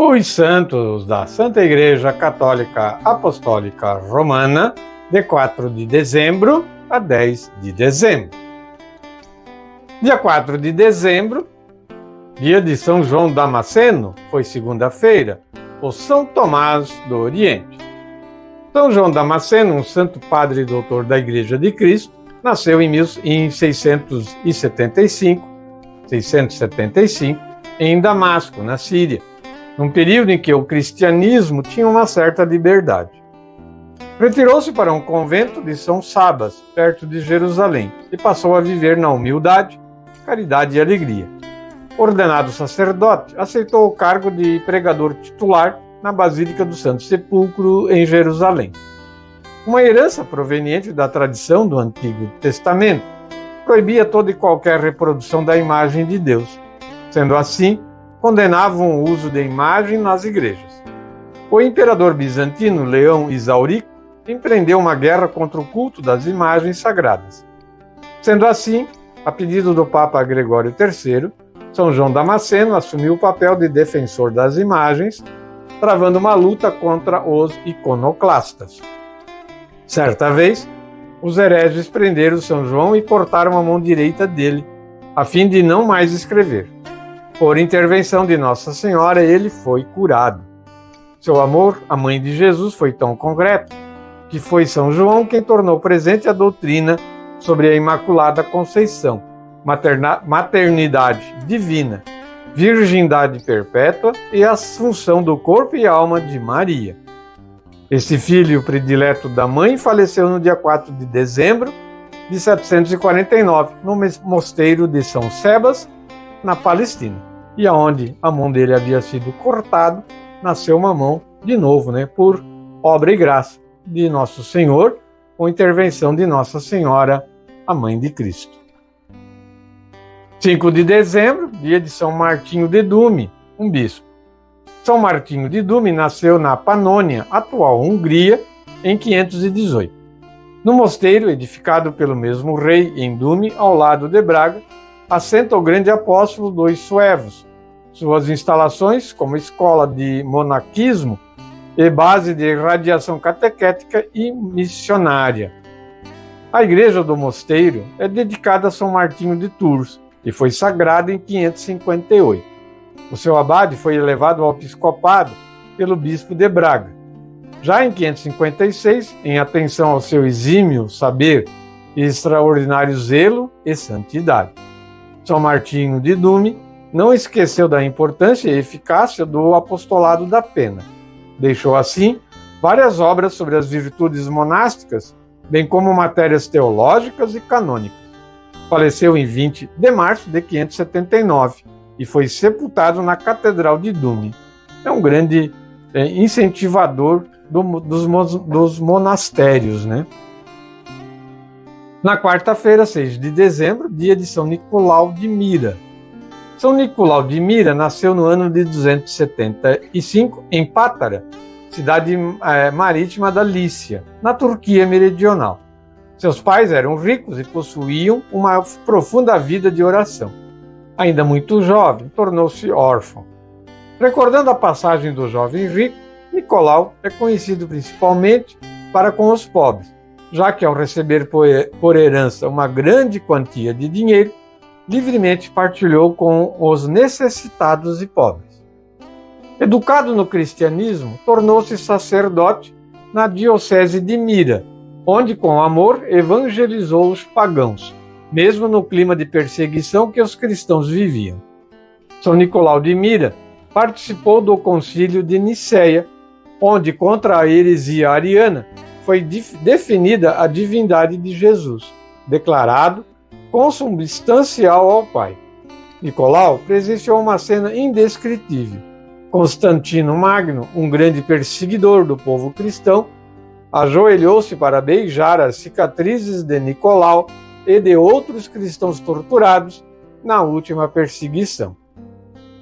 Os santos da Santa Igreja Católica Apostólica Romana, de 4 de dezembro a 10 de dezembro. Dia 4 de dezembro, dia de São João Damasceno, foi segunda-feira, o São Tomás do Oriente. São João Damasceno, um santo padre e doutor da Igreja de Cristo, nasceu em 675 em Damasco, na Síria, num período em que o cristianismo tinha uma certa liberdade. Retirou-se para um convento de São Sabas, perto de Jerusalém, e passou a viver na humildade, caridade e alegria. Ordenado sacerdote, aceitou o cargo de pregador titular na Basílica do Santo Sepulcro, em Jerusalém. Uma herança proveniente da tradição do Antigo Testamento proibia toda e qualquer reprodução da imagem de Deus. Sendo assim, condenavam o uso de imagem nas igrejas. O imperador bizantino Leão Isaurico empreendeu uma guerra contra o culto das imagens sagradas. Sendo assim, a pedido do Papa Gregório III, São João Damasceno assumiu o papel de defensor das imagens, travando uma luta contra os iconoclastas. Certa vez, os hereges prenderam São João e cortaram a mão direita dele, a fim de não mais escrever. Por intervenção de Nossa Senhora, ele foi curado. Seu amor à Mãe de Jesus foi tão concreto que foi São João quem tornou presente a doutrina sobre a Imaculada Conceição, maternidade divina, virgindade perpétua e assunção do corpo e alma de Maria. Esse filho predileto da mãe faleceu no dia 4 de dezembro de 749, no mosteiro de São Sebas, na Palestina. E aonde a mão dele havia sido cortada, nasceu uma mão de novo, por obra e graça de Nosso Senhor, com intervenção de Nossa Senhora, a Mãe de Cristo. 5 de dezembro, dia de São Martinho de Dume, um bispo. São Martinho de Dume nasceu na Panônia, atual Hungria, em 518. No mosteiro, edificado pelo mesmo rei em Dume, ao lado de Braga, assenta o grande apóstolo dos suevos. Suas instalações, como escola de monaquismo e base de radiação catequética e missionária. A igreja do mosteiro é dedicada a São Martinho de Tours e foi sagrada em 558. O seu abade foi elevado ao episcopado pelo bispo de Braga. Já em 556, em atenção ao seu exímio saber e extraordinário zelo e santidade. São Martinho de Dume não esqueceu da importância e eficácia do apostolado da pena. Deixou, assim, várias obras sobre as virtudes monásticas, bem como matérias teológicas e canônicas. Faleceu em 20 de março de 579 e foi sepultado na Catedral de Dume. É um grande incentivador dos monastérios, Na quarta-feira, 6 de dezembro, dia de São Nicolau de Mira. São Nicolau de Mira nasceu no ano de 275 em Pátara, cidade marítima da Lícia, na Turquia meridional. Seus pais eram ricos e possuíam uma profunda vida de oração. Ainda muito jovem, tornou-se órfão. Recordando a passagem do jovem rico, Nicolau é conhecido principalmente para com os pobres, já que ao receber por herança uma grande quantia de dinheiro, livremente partilhou com os necessitados e pobres. Educado no cristianismo, tornou-se sacerdote na diocese de Mira, onde com amor evangelizou os pagãos, mesmo no clima de perseguição que os cristãos viviam. São Nicolau de Mira participou do Concílio de Nicéia, onde, contra a heresia ariana, foi definida a divindade de Jesus, declarado consubstancial ao Pai. Nicolau presenciou uma cena indescritível. Constantino Magno, um grande perseguidor do povo cristão, ajoelhou-se para beijar as cicatrizes de Nicolau e de outros cristãos torturados na última perseguição.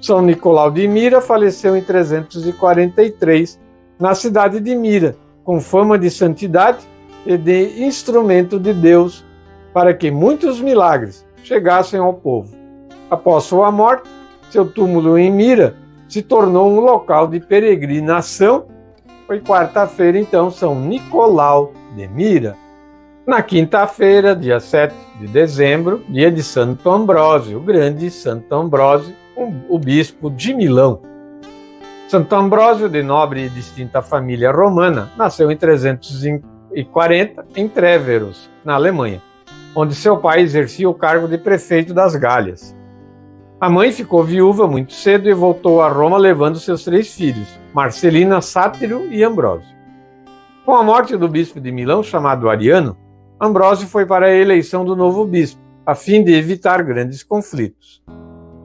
São Nicolau de Mira faleceu em 343, na cidade de Mira, com fama de santidade e de instrumento de Deus, para que muitos milagres chegassem ao povo. Após sua morte, seu túmulo em Mira se tornou um local de peregrinação. Foi quarta-feira, então, São Nicolau de Mira. Na quinta-feira, dia 7 de dezembro, dia de Santo Ambrósio, o grande Santo Ambrósio, o bispo de Milão. Santo Ambrósio, de nobre e distinta família romana, nasceu em 340 em Treveros, na Alemanha, onde seu pai exercia o cargo de prefeito das Gálias. A mãe ficou viúva muito cedo e voltou a Roma levando seus 3 filhos, Marcelina, Sátiro e Ambrósio. Com a morte do bispo de Milão, chamado Ariano, Ambrósio foi para a eleição do novo bispo, a fim de evitar grandes conflitos.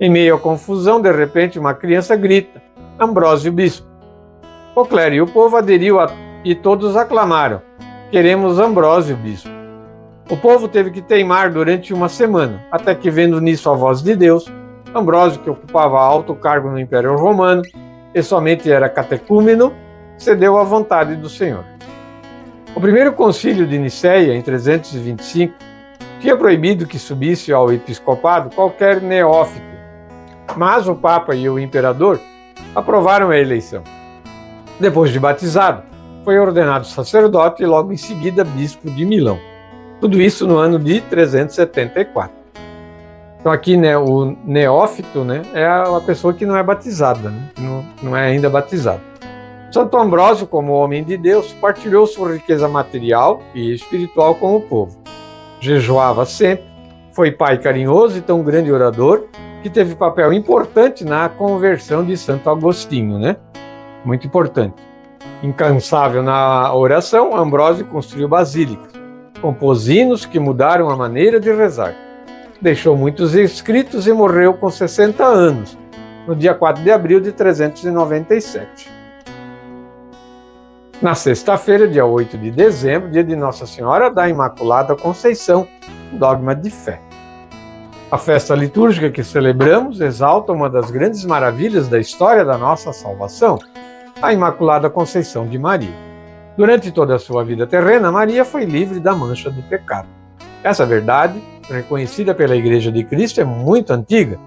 Em meio à confusão, de repente, uma criança grita: Ambrósio, bispo. O clero e o povo aderiu e todos aclamaram: queremos Ambrósio, bispo. O povo teve que teimar durante uma semana, até que, vendo nisso a voz de Deus, Ambrósio, que ocupava alto cargo no Império Romano e somente era catecúmeno, cedeu à vontade do Senhor. O primeiro concílio de Nicéia, em 325, tinha proibido que subisse ao episcopado qualquer neófito, mas o Papa e o Imperador aprovaram a eleição. Depois de batizado, foi ordenado sacerdote e logo em seguida bispo de Milão. Tudo isso no ano de 374. Então aqui, né, o neófito, né, é a pessoa que não é batizada, né, não é ainda batizada. Santo Ambrósio, como homem de Deus, partilhou sua riqueza material e espiritual com o povo. Jejuava sempre, foi pai carinhoso e tão grande orador que teve papel importante na conversão de Santo Agostinho, né? Muito importante. Incansável na oração, Ambrósio construiu basílicas, compôs hinos que mudaram a maneira de rezar. Deixou muitos escritos e morreu com 60 anos, no dia 4 de abril de 397. Na sexta-feira, dia 8 de dezembro, dia de Nossa Senhora da Imaculada Conceição, dogma de fé. A festa litúrgica que celebramos exalta uma das grandes maravilhas da história da nossa salvação, a Imaculada Conceição de Maria. Durante toda a sua vida terrena, Maria foi livre da mancha do pecado. Essa verdade, reconhecida pela Igreja de Cristo, é muito antiga.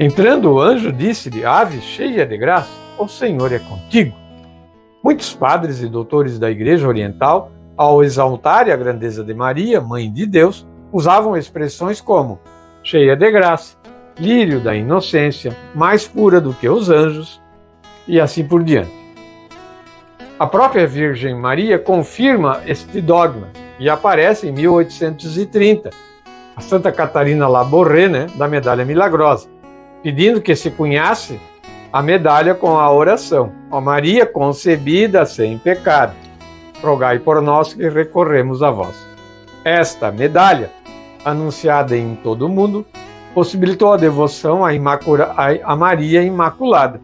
Entrando, o anjo disse-lhe: Ave, cheia de graça, o Senhor é contigo. Muitos padres e doutores da Igreja Oriental, ao exaltarem a grandeza de Maria, Mãe de Deus, usavam expressões como cheia de graça, lírio da inocência, mais pura do que os anjos, e assim por diante. A própria Virgem Maria confirma este dogma e aparece em 1830, a Santa Catarina Laborré, né, da Medalha Milagrosa, pedindo que se cunhasse a medalha com a oração: ó Maria concebida sem pecado, rogai por nós que recorremos a vós. Esta medalha, anunciada em todo o mundo, possibilitou a devoção a Maria Imaculada,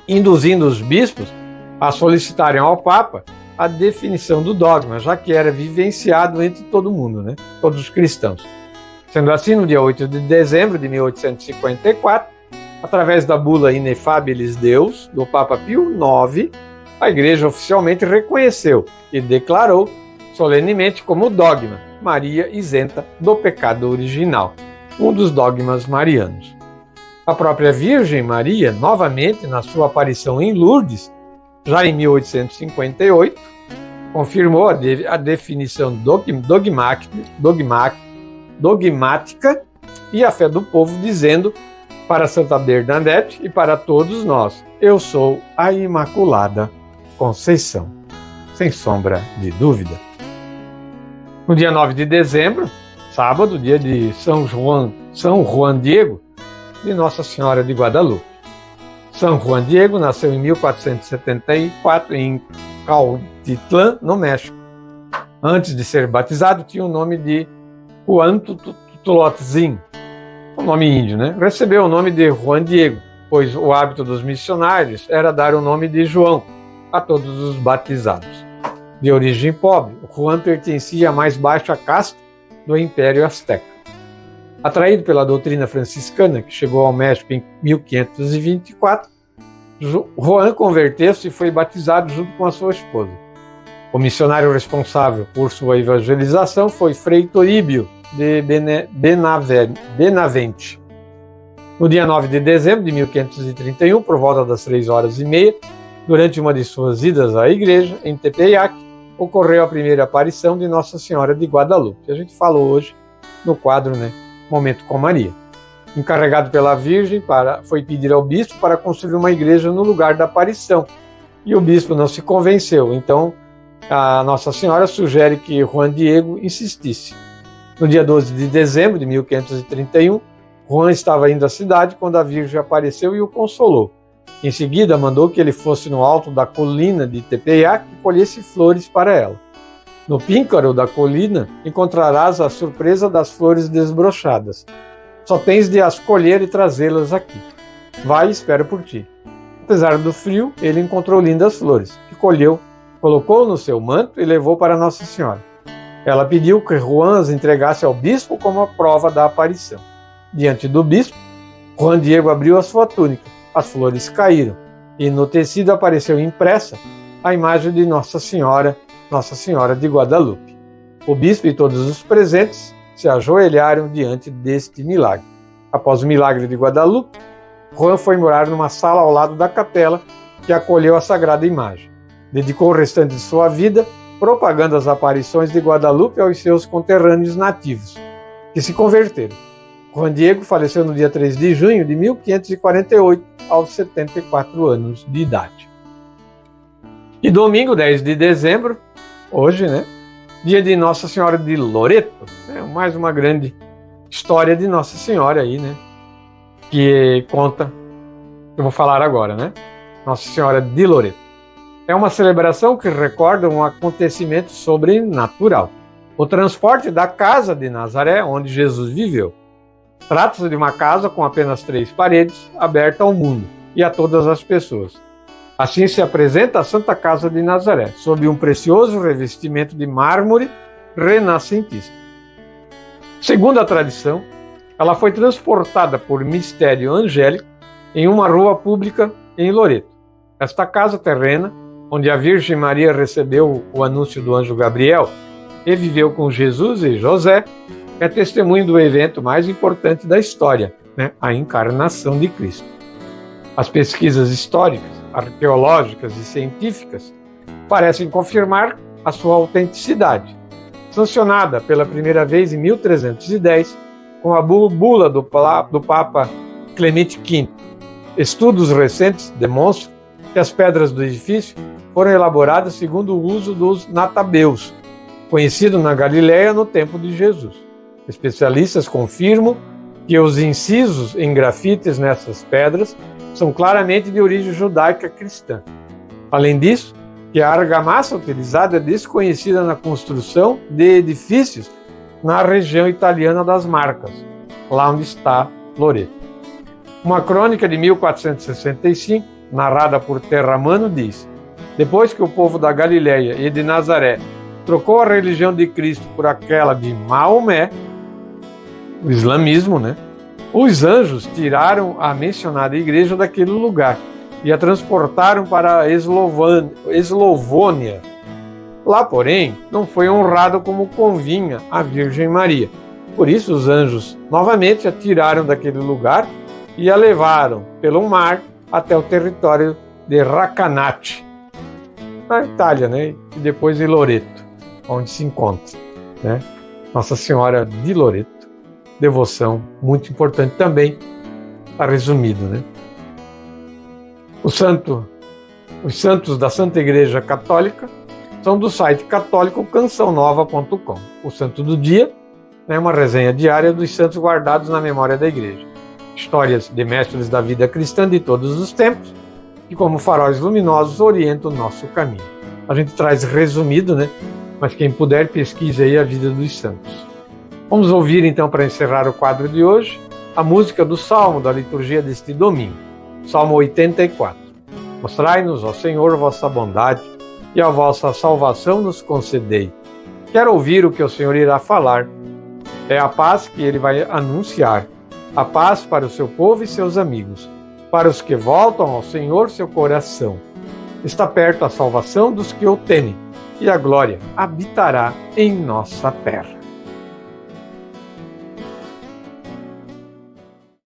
induzindo os bispos a solicitarem ao Papa a definição do dogma, já que era vivenciado entre todo mundo, né? Todos os cristãos. Sendo assim, no dia 8 de dezembro de 1854, através da bula Ineffabilis Deus, do Papa Pio IX, a Igreja oficialmente reconheceu e declarou solenemente como dogma Maria isenta do pecado original, um dos dogmas marianos. A própria Virgem Maria, novamente na sua aparição em Lourdes, já em 1858, confirmou a definição dogmática e a fé do povo, dizendo para Santa Bernadette e para todos nós: eu sou a Imaculada Conceição, sem sombra de dúvida. No dia 9 de dezembro, sábado, dia de São Juan Diego, de Nossa Senhora de Guadalupe. São Juan Diego nasceu em 1474 em Cautitlán, no México. Antes de ser batizado, tinha o nome de Juan Tutolotzin, um nome índio, né? Recebeu o nome de Juan Diego, pois o hábito dos missionários era dar o nome de João a todos os batizados. De origem pobre, Juan pertencia à mais baixa casta do Império Azteca. Atraído pela doutrina franciscana, que chegou ao México em 1524, Juan converteu-se e foi batizado junto com a sua esposa. O missionário responsável por sua evangelização foi Frei Toríbio de Benavente. No dia 9 de dezembro de 1531, por volta das 3h30, durante uma de suas idas à igreja, em Tepeyac, ocorreu a primeira aparição de Nossa Senhora de Guadalupe. A gente falou hoje no quadro, Momento com Maria. Encarregado pela Virgem, foi pedir ao bispo para construir uma igreja no lugar da aparição. E o bispo não se convenceu, então a Nossa Senhora sugere que Juan Diego insistisse. No dia 12 de dezembro de 1531, Juan estava indo à cidade quando a Virgem apareceu e o consolou. Em seguida, mandou que ele fosse no alto da colina de Tepeyac e colhesse flores para ela. No píncaro da colina encontrarás a surpresa das flores desbrochadas. Só tens de as colher e trazê-las aqui. Vai e espera por ti. Apesar do frio, ele encontrou lindas flores, que colheu, colocou no seu manto e levou para Nossa Senhora. Ela pediu que Juan as entregasse ao bispo como a prova da aparição. Diante do bispo, Juan Diego abriu a sua túnica, as flores caíram, e no tecido apareceu impressa a imagem de Nossa Senhora de Guadalupe. O bispo e todos os presentes se ajoelharam diante deste milagre. Após o milagre de Guadalupe, Juan foi morar numa sala ao lado da capela que acolheu a sagrada imagem. Dedicou o restante de sua vida propagando as aparições de Guadalupe aos seus conterrâneos nativos, que se converteram. Juan Diego faleceu no dia 3 de junho de 1548, aos 74 anos de idade. E domingo, 10 de dezembro, hoje, dia de Nossa Senhora de Loreto, mais uma grande história de Nossa Senhora aí, que conta, eu vou falar agora, Nossa Senhora de Loreto. É uma celebração que recorda um acontecimento sobrenatural, o transporte da casa de Nazaré, onde Jesus viveu. Trata-se de uma casa com apenas 3 paredes, aberta ao mundo e a todas as pessoas. Assim se apresenta a Santa Casa de Nazaré, sob um precioso revestimento de mármore renascentista. Segundo a tradição, ela foi transportada por mistério angélico em uma rua pública em Loreto. Esta casa terrena, onde a Virgem Maria recebeu o anúncio do anjo Gabriel e viveu com Jesus e José, é testemunho do evento mais importante da história, a encarnação de Cristo. As pesquisas históricas, arqueológicas e científicas parecem confirmar a sua autenticidade. Sancionada pela primeira vez em 1310, com a bula do Papa Clemente V. Estudos recentes demonstram que as pedras do edifício foram elaboradas segundo o uso dos natabeus, conhecido na Galileia no tempo de Jesus. Especialistas confirmam que os incisos em grafites nessas pedras são claramente de origem judaica cristã. Além disso, que a argamassa utilizada é desconhecida na construção de edifícios na região italiana das Marcas, lá onde está Loreto. Uma crônica de 1465, narrada por Terramano, diz: depois que o povo da Galileia e de Nazaré trocou a religião de Cristo por aquela de Maomé, o islamismo, os anjos tiraram a mencionada igreja daquele lugar e a transportaram para a Eslovônia. Lá, porém, não foi honrado como convinha à Virgem Maria. Por isso, os anjos novamente a tiraram daquele lugar e a levaram pelo mar até o território de Racanate, na Itália, e depois em Loreto, onde se encontra, Nossa Senhora de Loreto. Devoção muito importante também, está resumido, Os santos da Santa Igreja Católica são do site católico cançãonova.com. O santo do dia é uma resenha diária dos santos guardados na memória da Igreja. Histórias de mestres da vida cristã de todos os tempos, que como faróis luminosos orientam o nosso caminho. A gente traz resumido, mas quem puder pesquise aí a vida dos santos. Vamos ouvir então, para encerrar o quadro de hoje, a música do Salmo da liturgia deste domingo, Salmo 84. Mostrai-nos, ó Senhor, vossa bondade, e a vossa salvação nos concedei. Quero ouvir o que o Senhor irá falar. É a paz que ele vai anunciar, a paz para o seu povo e seus amigos, para os que voltam ao Senhor seu coração. Está perto a salvação dos que o temem, e a glória habitará em nossa terra.